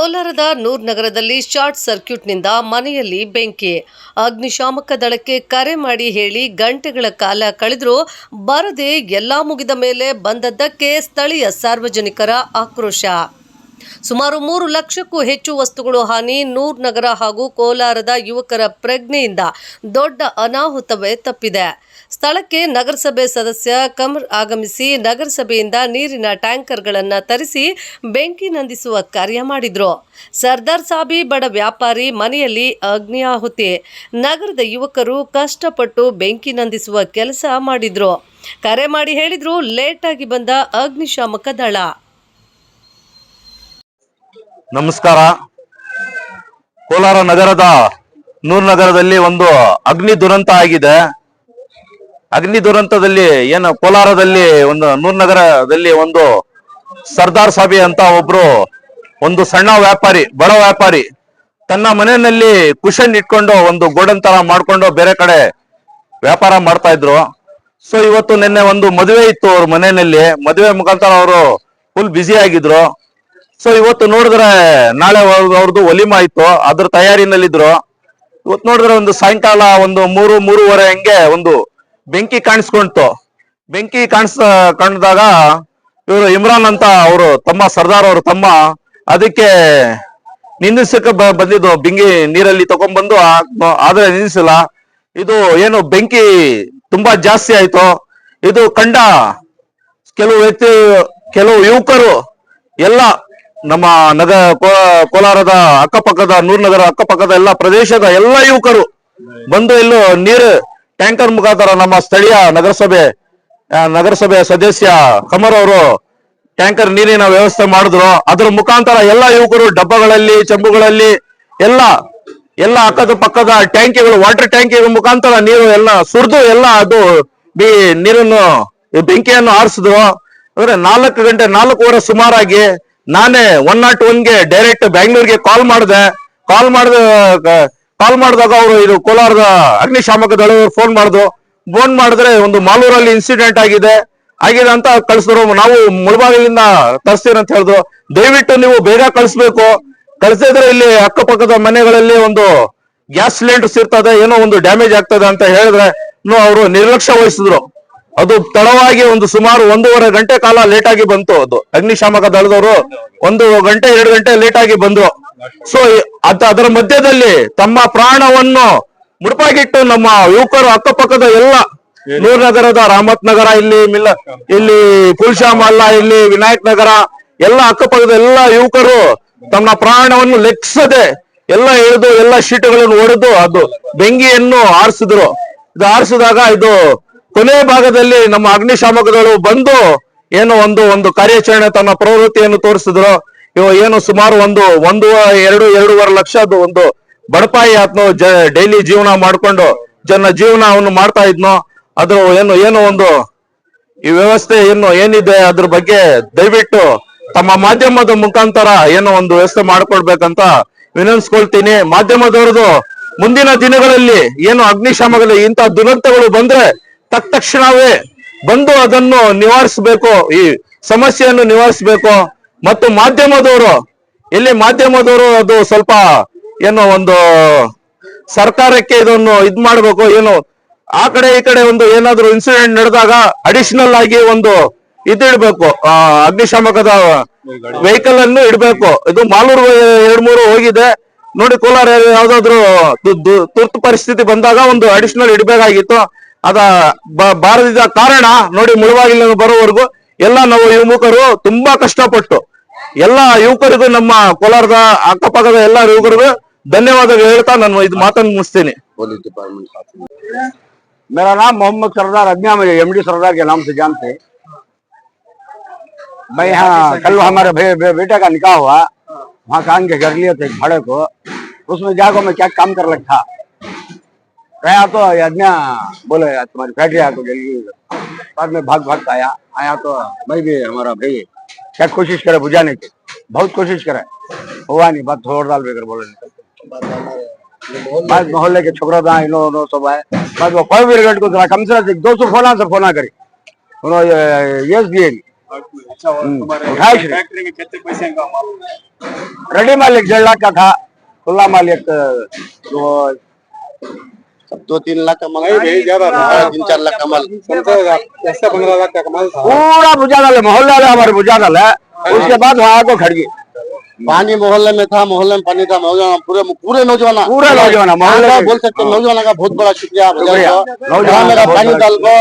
ಕೋಲಾರದ ನೂರ್ ನಗರದಲ್ಲಿ ಶಾರ್ಟ್ ಸರ್ಕ್ಯೂಟ್ನಿಂದ ಮನೆಯಲ್ಲಿ ಬೆಂಕಿ. ಅಗ್ನಿಶಾಮಕ ದಳಕ್ಕೆ ಕರೆ ಮಾಡಿ ಹೇಳಿ ಗಂಟೆಗಳ ಕಾಲ ಕಳೆದರೂ ಬರದೆ ಎಲ್ಲಾ ಮುಗಿದ ಮೇಲೆ ಬಂದದ್ದಕ್ಕೆ ಸ್ಥಳೀಯ ಸಾರ್ವಜನಿಕರ ಆಕ್ರೋಶ. ಸುಮಾರು 3 ಲಕ್ಷಕ್ಕೂ ಹೆಚ್ಚು ವಸ್ತುಗಳು ಹಾನಿ. ನೂರ್ ನಗರ ಹಾಗೂ ಕೋಲಾರದ ಯುವಕರ ಪ್ರಜ್ಞೆಯಿಂದ ದೊಡ್ಡ ಅನಾಹುತವೇ ತಪ್ಪಿದೆ. ಸ್ಥಳಕ್ಕೆ ನಗರಸಭೆ ಸದಸ್ಯ ಕಮರ್ ಆಗಮಿಸಿ ನಗರಸಭೆಯಿಂದ ನೀರಿನ ಟ್ಯಾಂಕರ್ಗಳನ್ನು ತರಿಸಿ ಬೆಂಕಿ ನಂದಿಸುವ ಕಾರ್ಯ ಮಾಡಿದ್ರು. ಸರ್ದಾರ್ ಸಾಬಿ ಬಡ ವ್ಯಾಪಾರಿ ಮನೆಯಲ್ಲಿ ಅಗ್ನಿಯಾಹುತಿ. ನಗರದ ಯುವಕರು ಕಷ್ಟಪಟ್ಟು ಬೆಂಕಿ ನಂದಿಸುವ ಕೆಲಸ ಮಾಡಿದ್ರು. ಕರೆ ಮಾಡಿ ಹೇಳಿದ್ರು, ಲೇಟ್ ಆಗಿ ಬಂದ ಅಗ್ನಿಶಾಮಕ ದಳ. ನಮಸ್ಕಾರ. ಕೋಲಾರ ನಗರದ ನೂರ್ ನಗರದಲ್ಲಿ ಒಂದು ಅಗ್ನಿ ದುರಂತ ಆಗಿದೆ. ಅಗ್ನಿ ದುರಂತದಲ್ಲಿ ಏನು ಕೋಲಾರದಲ್ಲಿ ಒಂದು ನೂರ್ ನಗರದಲ್ಲಿ ಒಂದು ಸರ್ದಾರ್ ಸಾಬಿ ಅಂತ ಒಬ್ರು ಒಂದು ಸಣ್ಣ ವ್ಯಾಪಾರಿ, ಬಡ ವ್ಯಾಪಾರಿ ತನ್ನ ಮನೆಯಲ್ಲಿ ಕುಶನ್ ಇಟ್ಕೊಂಡು ಒಂದು ಗೋಡನ್ ತರ ಮಾಡ್ಕೊಂಡು ಬೇರೆ ಕಡೆ ವ್ಯಾಪಾರ ಮಾಡ್ತಾ ಇದ್ರು. ಸೊ ಇವತ್ತು ನಿನ್ನೆ ಒಂದು ಮದುವೆ ಇತ್ತು ಅವ್ರ ಮನೆಯಲ್ಲಿ. ಮದುವೆ ಮುಖಾಂತರ ಅವರು ಫುಲ್ ಬ್ಯುಸಿ ಆಗಿದ್ರು. ಸೊ ಇವತ್ತು ನೋಡಿದ್ರೆ ನಾಳೆ ಅವ್ರದ್ದು ಒಲಿಮಾ ಇತ್ತು, ಅದ್ರ ತಯಾರಿನಲ್ಲಿದ್ರು. ಇವತ್ತು ನೋಡಿದ್ರೆ ಒಂದು ಸಾಯಂಕಾಲ ಒಂದು 3-3:30 ಹಂಗೆ ಒಂದು ಬೆಂಕಿ ಕಾಣಿಸ್ಕೊಂತು. ಬೆಂಕಿ ಕಾಣಿದಾಗ ಇವರು ಇಮ್ರಾನ್ ಅಂತ ಅವರು ತಮ್ಮ, ಸರ್ದಾರ್ ಅವರು ತಮ್ಮ, ಅದಕ್ಕೆ ನಿಂದಿಸಕ್ಕೆ ಬಂದಿದ್ದು. ಬೆಂಕಿ ನೀರಲ್ಲಿ ತಗೊಂಡ್ಬಂದು ಆದ್ರೆ ನಿಲ್ಲಿಸಿಲ್ಲ. ಇದು ಏನು ಬೆಂಕಿ ತುಂಬಾ ಜಾಸ್ತಿ ಆಯ್ತು. ಇದು ಕಂಡ ಕೆಲವು ಯುವಕರು ಎಲ್ಲ ನಮ್ಮ ಕೋಲಾರದ ಅಕ್ಕಪಕ್ಕದ ನೂರ್ ನಗರ ಅಕ್ಕಪಕ್ಕದ ಎಲ್ಲ ಪ್ರದೇಶದ ಎಲ್ಲ ಯುವಕರು ಬಂದು ಇಲ್ಲೂ ನೀರು ಟ್ಯಾಂಕರ್ ಮುಖಾಂತರ ನಮ್ಮ ಸ್ಥಳೀಯ ನಗರಸಭೆ ಸದಸ್ಯ ಕಮರ್ ಅವರು ಟ್ಯಾಂಕರ್ ನೀರಿನ ವ್ಯವಸ್ಥೆ ಮಾಡಿದ್ರು. ಅದ್ರ ಮುಖಾಂತರ ಎಲ್ಲ ಯುವಕರು ಡಬ್ಬಗಳಲ್ಲಿ, ಚಂಬುಗಳಲ್ಲಿ ಎಲ್ಲ ಅಕ್ಕದ ಪಕ್ಕದ ಟ್ಯಾಂಕಿಗಳು, ವಾಟರ್ ಟ್ಯಾಂಕಿಗಳ ಮುಖಾಂತರ ನೀರು ಎಲ್ಲ ಸುರಿದು ಎಲ್ಲ ಅದು ನೀರನ್ನು ಬೆಂಕಿಯನ್ನು ಆರಿಸಿದ್ರು. ಅಂದ್ರೆ 4 ಗಂಟೆ 4:15 ಸುಮಾರಾಗಿ ನಾನೇ 101ಗೆ ಡೈರೆಕ್ಟ್ ಬ್ಯಾಂಗ್ಳೂರ್ಗೆ ಕಾಲ್ ಮಾಡಿದಾಗ ಅವರು ಇದು ಕೋಲಾರದ ಅಗ್ನಿಶಾಮಕ ದಳದವರು ಫೋನ್ ಮಾಡಿದ್ರೆ ಒಂದು ಮಾಲೂರಲ್ಲಿ ಇನ್ಸಿಡೆಂಟ್ ಆಗಿದೆ ಅಂತ ಕಳಿಸಿದ್ರು. ನಾವು ಮುಳಬಾಗಿಲಿಂದ ತರಿಸ್ತೀವಿ ಅಂತ ಹೇಳಿದ್ರು. ದಯವಿಟ್ಟು ನೀವು ಬೇಗ ಕಳಿಸಿದ್ರೆ ಇಲ್ಲಿ ಅಕ್ಕಪಕ್ಕದ ಮನೆಗಳಲ್ಲಿ ಒಂದು ಗ್ಯಾಸ್ ಸಿಲಿಂಡರ್ಸ್ ಇರ್ತದೆ, ಏನೋ ಒಂದು ಡ್ಯಾಮೇಜ್ ಆಗ್ತದೆ ಅಂತ ಹೇಳಿದ್ರೆ ಅವರು ನಿರ್ಲಕ್ಷ್ಯ ವಹಿಸಿದ್ರು. ಅದು ತಡವಾಗಿ ಒಂದು ಸುಮಾರು 1.5 ಗಂಟೆ ಕಾಲ ಲೇಟ್ ಆಗಿ ಬಂತು. ಅದು ಅಗ್ನಿಶಾಮಕ ದಳದವರು 1 ಗಂಟೆ 2 ಗಂಟೆ ಲೇಟ್ ಆಗಿ ಬಂದ್ರು. ಸೊ ಅದರ ಮಧ್ಯದಲ್ಲಿ ತಮ್ಮ ಪ್ರಾಣವನ್ನು ಮುಡುಪಾಗಿಟ್ಟು ನಮ್ಮ ಯುವಕರು ಅಕ್ಕಪಕ್ಕದ ಎಲ್ಲ ನೂರ್ ನಗರದ ರಾಮತ್ ನಗರ, ಇಲ್ಲಿ ಪುಲ್ಶಾಮ ಅಲ್ಲ, ಇಲ್ಲಿ ವಿನಾಯಕ್ ನಗರ, ಎಲ್ಲ ಅಕ್ಕಪಕ್ಕದ ಎಲ್ಲ ಯುವಕರು ತಮ್ಮ ಪ್ರಾಣವನ್ನು ಲೆಕ್ಕಿಸದೆ ಎಲ್ಲ ಎಳೆದು ಎಲ್ಲ ಶೀಟುಗಳನ್ನು ಹೊಡೆದು ಅದು ಬೆಂಕಿಯನ್ನು ಆರಿಸಿದ್ರು. ಇದು ಆರಿಸಿದಾಗ ಇದು ಕೊನೆ ಭಾಗದಲ್ಲಿ ನಮ್ಮ ಅಗ್ನಿಶಾಮಕಗಳು ಬಂದು ಏನೋ ಒಂದು ಕಾರ್ಯಾಚರಣೆ ತನ್ನ ಪ್ರವೃತ್ತಿಯನ್ನು ತೋರಿಸಿದ್ರು. ಏನು ಸುಮಾರು 1-2.5 ಲಕ್ಷದ ಒಂದು ಬಡಪಾಯಿ ಆತ್ನು ಡೈಲಿ ಜೀವನ ಮಾಡ್ಕೊಂಡು ಜೀವನವನ್ನು ಮಾಡ್ತಾ ಇದ್ನೋ. ಅದ್ರ ಏನೋ ಒಂದು ಈ ವ್ಯವಸ್ಥೆ ಏನಿದೆ ಅದ್ರ ಬಗ್ಗೆ ದಯವಿಟ್ಟು ತಮ್ಮ ಮಾಧ್ಯಮದ ಮುಖಾಂತರ ಏನೋ ಒಂದು ವ್ಯವಸ್ಥೆ ಮಾಡ್ಕೊಡ್ಬೇಕಂತ ವಿನಂತಿಸ್ಕೊಳ್ತೀನಿ. ಮಾಧ್ಯಮದವ್ರದ್ದು ಮುಂದಿನ ದಿನಗಳಲ್ಲಿ ಏನು ಅಗ್ನಿಶಾಮಕದಲ್ಲಿ ಇಂಥ ದುರಂತಗಳು ಬಂದ್ರೆ ತಕ್ಷಣವೇ ಬಂದು ಅದನ್ನು ನಿವಾರಿಸಬೇಕು, ಈ ಸಮಸ್ಯೆಯನ್ನು ನಿವಾರಿಸಬೇಕು. ಮತ್ತು ಮಾಧ್ಯಮದವರು ಅದು ಸ್ವಲ್ಪ ಏನೋ ಒಂದು ಸರ್ಕಾರಕ್ಕೆ ಇದನ್ನು ಮಾಡ್ಬೇಕು. ಏನು ಆ ಕಡೆ ಈ ಕಡೆ ಒಂದು ಏನಾದ್ರು ಇನ್ಸಿಡೆಂಟ್ ನಡೆದಾಗ ಅಡಿಷನಲ್ ಆಗಿ ಒಂದು ಇಡ್ಬೇಕು, ಅಗ್ನಿಶಾಮಕದ ವೆಹಿಕಲ್ ಅನ್ನು ಇಡ್ಬೇಕು. ಇದು ಮಾಲೂರು 2-3 ಹೋಗಿದೆ ನೋಡಿ. ಕೋಲಾರ ಯಾವ್ದಾದ್ರು ತುರ್ತು ಪರಿಸ್ಥಿತಿ ಬಂದಾಗ ಒಂದು ಅಡಿಷನಲ್ ಇಡ್ಬೇಕಾಗಿತ್ತು. ಅದ ಬಾರದಿದ್ದ ಕಾರಣ ನೋಡಿ ಮುಳುವಾಗಿಲ್ಲ ಬರೋವರೆಗೂ ಎಲ್ಲ ನಾವು ಯುವಕರು ತುಂಬಾ ಕಷ್ಟಪಟ್ಟು ಎಲ್ಲ ಯುವಕರಿಗೂ, ನಮ್ಮ ಕೋಲಾರದ ಅಕ್ಕಪಕ್ಕದ ಎಲ್ಲ ಯುವಕರಿಗೂ ಧನ್ಯವಾದಗಳು ಹೇಳ್ತಾ ನಾನು ಇದು ಮಾತನ್ನು ಮುಗಿಸ್ತೀನಿ. मेरा नाम मोहम्मद सरदार अज्ञा, मुझे एमडी सरदार के नाम से जानते। मैं यहाँ कल हमारे बेटे का निकाह हुआ, वहाँ काम के कर लिए थे भाड़े को, उसमें जाकर मैं क्या काम कर रखा गया तो अज्ञा बोले तुम्हारी फैक्ट्री आको जल्दी। बाद में भाग आया तो मैं भी हमारा भाई क्या कोशिश करे बुझाने की, बहुत कोशिश करे, हुआ नहीं। बात थोड़ा डाल बेकर बोले बाद मोहल्ले के छोकरा था इनो सब आए। बाद वो 5 को कम से 200 फोना करी उन्होंने यस दिए अच्छा और तुम्हारे उठाए श्री। फैक्ट्री में कितने पैसे का माल? रेडी माल 1.5 लाख का था, खुला माल एक वो 2-3 लाख का माल नहीं भाई ज्यादा था, 3-4 लाख का माल समझा 10-15 लाख का कमाल था। पूरा बुझा डाले, मोहल्ला है हमारे बुझा डाले। उसके बाद वहाँ को खड़गी पानी मोहल्ले में था, मोहल्ले में पानी था, नौजवान पूरे नौजवान मोहल्ले में। बोल सकते हैं। नौजवान का बहुत बड़ा शुक्रिया नौजवान का का बहुत पानी बड़ा डाल को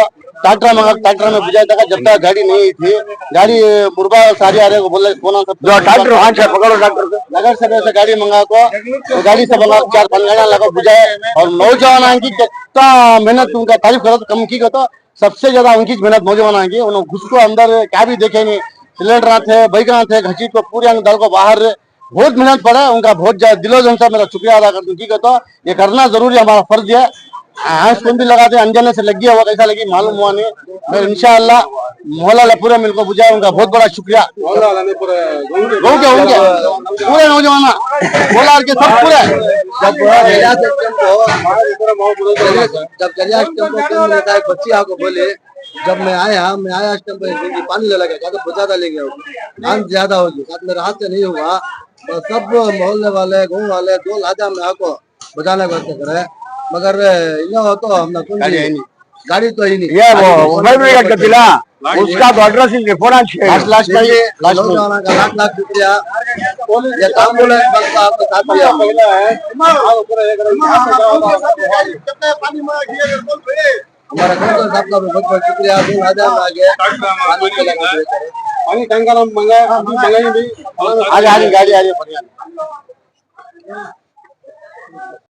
ट्रैक्टर में बुझाया था। जब तक गाड़ी नहीं थी, गाड़ी मुर्गा सारी आ रहे को बोले कौन जो ट्रैक्टर वहाँ से पकड़ो ट्रैक्टर को। नगर सभा से गाड़ी मंगा को तो गाड़ी से मंगा 4-5 गाड़ियां लगा बुझाए। और नौजवान की कितना मेहनत, उनका तारीफ करो तो कम की को तो सबसे ज्यादा उनकी मेहनत नौजवान की। उन्होंने घुस को अंदर क्या भी देखे नहीं, सिलेंडर थे, बाइक थे, घसीट को पूरे अंग दल को बाहर बहुत मेहनत पड़ा। उनका बहुत ज्यादा दिलो जन से मेरा शुक्रिया अदा करता हूँ। की कहता ये करना जरूरी हमारा फर्ज है। आंस कौन भी लगाते अनजाने से लग गया हुआ, कैसा लगी मालूम हुआ नहीं, मगर इंशाअल्लाह मोहल्ला पूरे मिलकर बुझाया। उनका बहुत बड़ा शुक्रिया। मोहल्ला वाले पूरे गाँव के उनके पूरे नौजवान बोला के सब पूरे जब जरियाश टेम्पो केंद्र में एक बच्ची आको बोले, जब मैं आया टेम्पो पानी ले लगा तो बचाता ले गया, आंच ज्यादा होगी साथ मेरे हाथ से नहीं हुआ। तो सब मोहल्ले वाले गाँव वाले 2 लाजा में आको बचाने को करे, मगर ये हो तो हम गाड़ी तो ही नहीं। ये वो उमर का दिला उसका तो एड्रेस ही फोन लास्ट में ये नौजवानों का लाख शुक्रिया। ये एम्बुलेंस बनता आपको साथ दिया। हमारा कौन साहब का बहुत बहुत शुक्रिया। 2 लाजा में आगे पानी के लगा दिए। पानी टैंकर मंगाया भी आगे गाड़ी आ रही है बढ़िया।